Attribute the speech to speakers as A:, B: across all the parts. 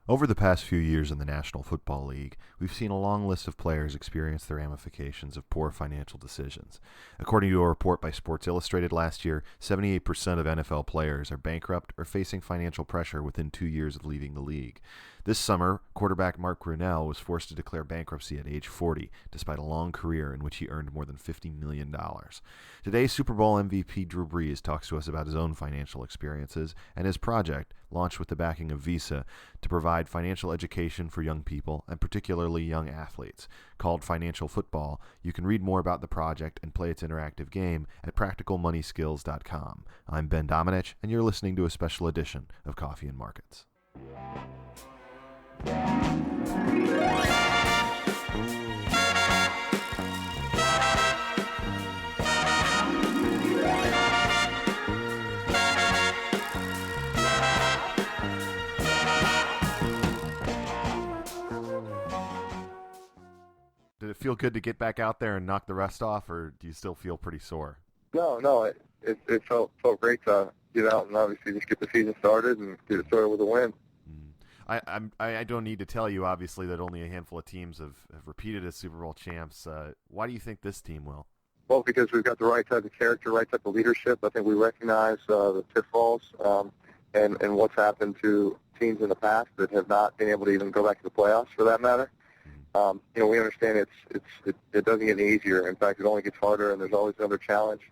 A: Over the past few years in the National Football League, we've seen a long list of players experience the ramifications of poor financial decisions. According to a report by Sports Illustrated last year, 78% of NFL players are bankrupt or facing financial pressure within 2 years of leaving the league. This summer, quarterback Mark Brunell was forced to declare bankruptcy at age 40, despite a long career in which he earned more than $50 million. Today, Super Bowl MVP Drew Brees talks to us about his own financial experiences and his project, launched with the backing of Visa, to provide financial education for young people, and particularly young athletes. Called Financial Football, you can read more about the project and play its interactive game at practicalmoneyskills.com. I'm Ben Domenech, and you're listening to a special edition of Coffee and Markets. Did it feel good to get back out there and knock the rust off, or do you still feel pretty sore?
B: No, it felt great to get out and obviously just get the season started and get it started with a win.
A: I don't need to tell you, obviously, that only a handful of teams have repeated as Super Bowl champs. Why do you think this team will?
B: Well, because we've got the right type of character, right type of leadership. I think we recognize the pitfalls and what's happened to teams in the past that have not been able to even go back to the playoffs, for that matter. We understand it doesn't get any easier. In fact, it only gets harder, and there's always another challenge.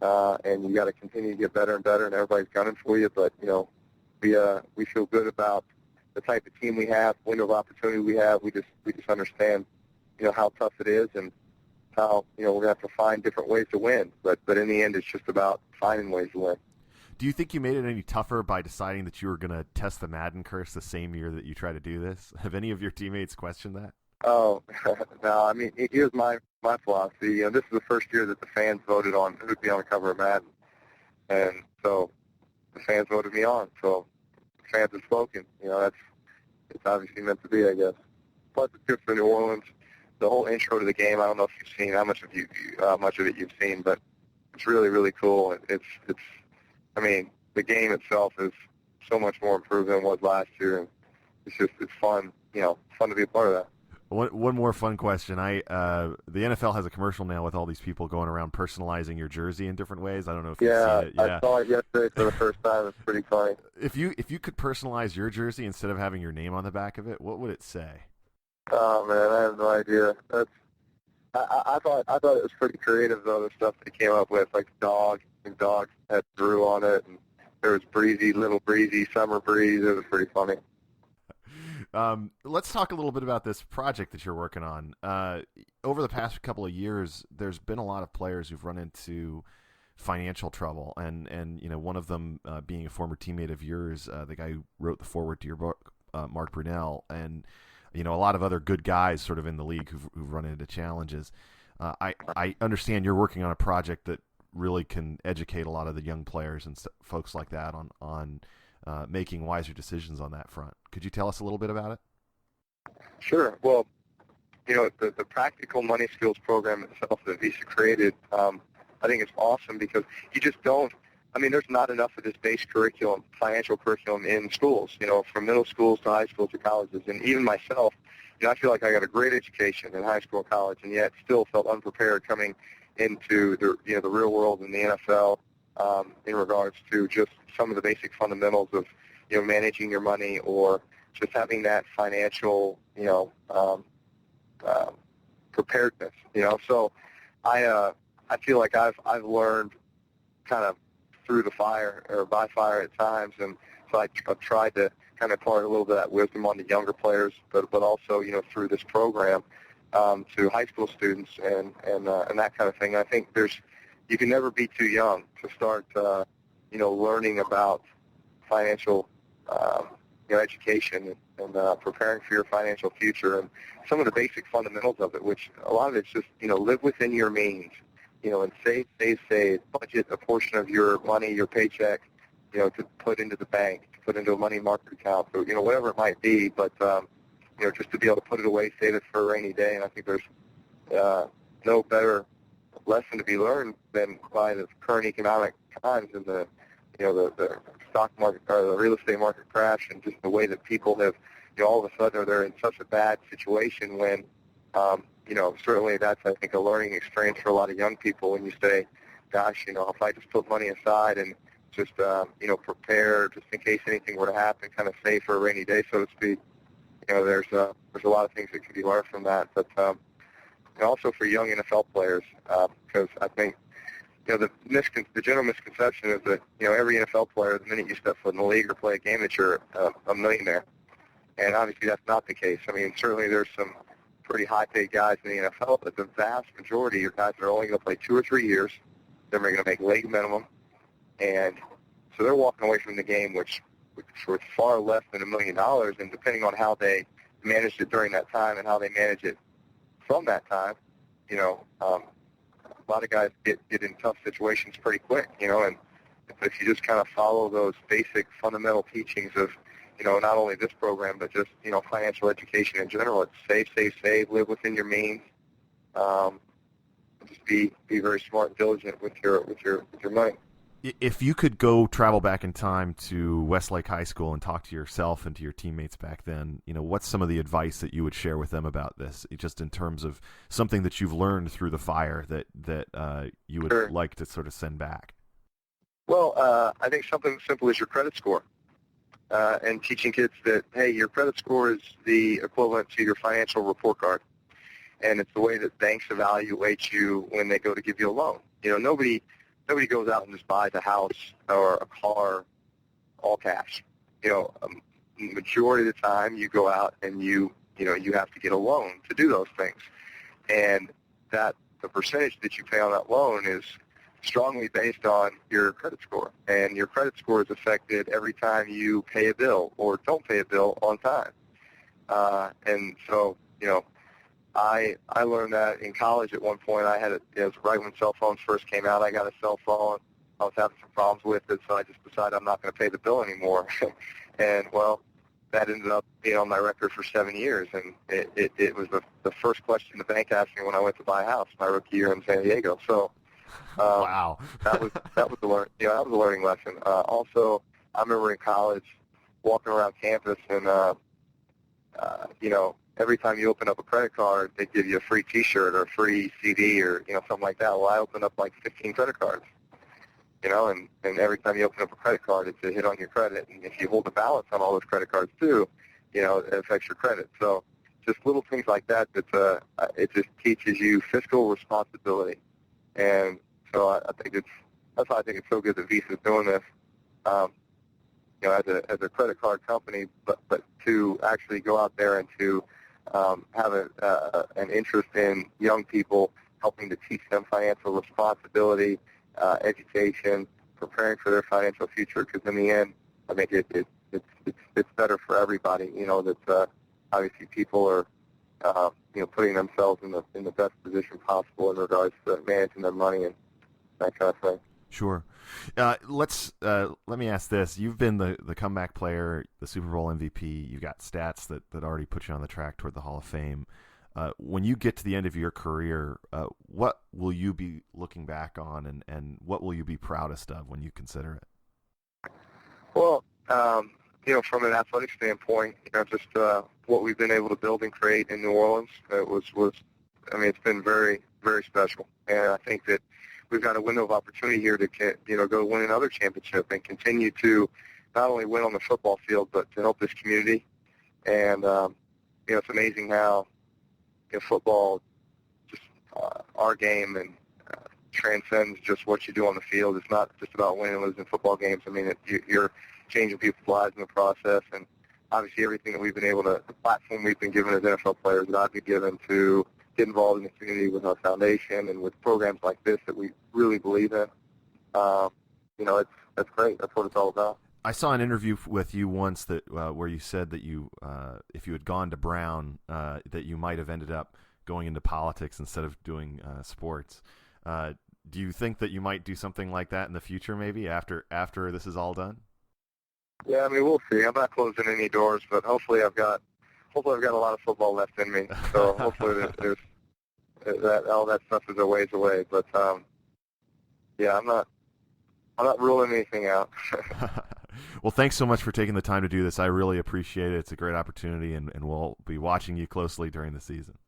B: And you got to continue to get better and better, and everybody's gunning for you. But we feel good about the type of team we have, window of opportunity we have. We just understand how tough it is, and how we're gonna have to find different ways to win. But in the end, it's just about finding ways to win.
A: Do you think you made it any tougher by deciding that you were going to test the Madden curse the same year that you try to do this? Have any of your teammates questioned that?
B: Oh, no, I mean, here's my philosophy. This is the first year that the fans voted on who'd be on the cover of Madden. And so the fans voted me on. So the fans have spoken. It's obviously meant to be, I guess. Plus, it's good for New Orleans. The whole intro to the game, I don't know if you've seen much of it you've seen, but it's really, really cool. I mean, the game itself is so much more improved than it was last year, and it's fun, fun to be a part of that.
A: One more fun question. The NFL has a commercial now with all these people going around personalizing your jersey in different ways. I don't know if you've seen it.
B: Yeah, I saw it yesterday for the first time. It's pretty funny.
A: If you could personalize your jersey instead of having your name on the back of it, what would it say?
B: Oh man, I have no idea. I thought it was pretty creative though, the stuff they came up with, like dog had Drew on it, and there was little breezy, summer breeze. It was pretty funny.
A: Let's talk a little bit about this project that you're working on. Over the past couple of years, there's been a lot of players who've run into financial trouble, and one of them being a former teammate of yours, the guy who wrote the foreword to your book, Mark Brunell, and a lot of other good guys sort of in the league who've run into challenges. I understand you're working on a project that really can educate a lot of the young players and folks like that on making wiser decisions on that front. Could you tell us a little bit about it?
B: Sure. Well, the Practical Money Skills program itself that Visa created, I think it's awesome because you just don't. I mean, there's not enough of this base curriculum, financial curriculum in schools, from middle schools to high schools to colleges. And even myself, I feel like I got a great education in high school and college, and yet still felt unprepared coming into the real world in the NFL in regards to just some of the basic fundamentals of, managing your money or just having that financial, preparedness, So I feel like I've learned kind of through the fire or by fire at times, and so I've tried to kind of impart a little bit of that wisdom on the younger players, but also through this program to high school students and that kind of thing. I think you can never be too young to start learning about financial education and preparing for your financial future and some of the basic fundamentals of it, which a lot of it's just live within your means. And save, budget a portion of your money, your paycheck, to put into the bank, to put into a money market account, or, whatever it might be, but, just to be able to put it away, save it for a rainy day. And I think there's no better lesson to be learned than by the current economic times and the stock market or the real estate market crash, and just the way that people have, all of a sudden they're in such a bad situation when, certainly that's, I think, a learning experience for a lot of young people when you say, gosh, if I just put money aside and just, prepare just in case anything were to happen, kind of save for a rainy day, so to speak. There's a lot of things that can be learned from that, but also for young NFL players, because I think, the general misconception is that, every NFL player, the minute you step foot in the league or play a game, that you're a millionaire. And obviously that's not the case. I mean, certainly there's some pretty high-paid guys in the NFL, but the vast majority are guys that are only going to play 2 or 3 years. They're going to make league minimum. And so they're walking away from the game, which for far less than $1 million. And depending on how they managed it during that time and how they manage it from that time, a lot of guys get in tough situations pretty quick, and if you just kind of follow those basic fundamental teachings of, not only this program, but just, financial education in general, it's save, live within your means, just be very smart and diligent with your money.
A: If you could go travel back in time to Westlake High School and talk to yourself and to your teammates back then, what's some of the advice that you would share with them about this, just in terms of something that you've learned through the fire that you would
B: Sure.
A: like to sort of send back?
B: Well, I think something simple is your credit score, and teaching kids that, hey, your credit score is the equivalent to your financial report card, and it's the way that banks evaluate you when they go to give you a loan. Nobody goes out and just buys a house or a car all cash. Majority of the time you go out and you have to get a loan to do those things. And that the percentage that you pay on that loan is strongly based on your credit score. And your credit score is affected every time you pay a bill or don't pay a bill on time. And so, I learned that in college at one point. I had it was right when cell phones first came out. I got a cell phone. I was having some problems with it, so I just decided I'm not going to pay the bill anymore. And, well, that ended up being on my record for 7 years. And it was the first question the bank asked me when I went to buy a house my rookie year in San Diego. So
A: Wow.
B: that was a learning lesson. Also, I remember in college walking around campus and every time you open up a credit card, they give you a free T-shirt or a free CD or, something like that. Well, I opened up like 15 credit cards, and every time you open up a credit card, it's a hit on your credit. And if you hold the balance on all those credit cards too, it affects your credit. So just little things like that, it just teaches you fiscal responsibility. And so I think that's why I think it's so good that Visa's doing this, as a credit card company, but to actually go out there and to have an interest in young people, helping to teach them financial responsibility, education, preparing for their financial future. Because in the end, I think it's better for everybody. That obviously people are putting themselves in the best position possible in regards to managing their money and that kind of thing.
A: Sure. Let me ask this. You've been the comeback player, the Super Bowl MVP. You've got stats that already put you on the track toward the Hall of Fame. When you get to the end of your career, what will you be looking back on, and what will you be proudest of when you consider it?
B: Well, from an athletic standpoint, just what we've been able to build and create in New Orleans, it's been very, very special. And I think that we've got a window of opportunity here to, go win another championship and continue to not only win on the football field, but to help this community. And, it's amazing how football, just our game, and transcends just what you do on the field. It's not just about winning and losing football games. You're changing people's lives in the process. And obviously everything that we've been able to, the platform we've been given as NFL players, that I've been given to get involved in the community with our foundation and with programs like this that we really believe in. That's great. That's what it's all about.
A: I saw an interview with you once that where you said that you, if you had gone to Brown, that you might have ended up going into politics instead of doing sports. Do you think that you might do something like that in the future, maybe after this is all done?
B: Yeah, we'll see. I'm not closing any doors, but hopefully I've got a lot of football left in me. So hopefully there's that all that stuff is a ways away. But yeah, I'm not ruling anything out.
A: Well, thanks so much for taking the time to do this. I really appreciate it. It's a great opportunity, and we'll be watching you closely during the season.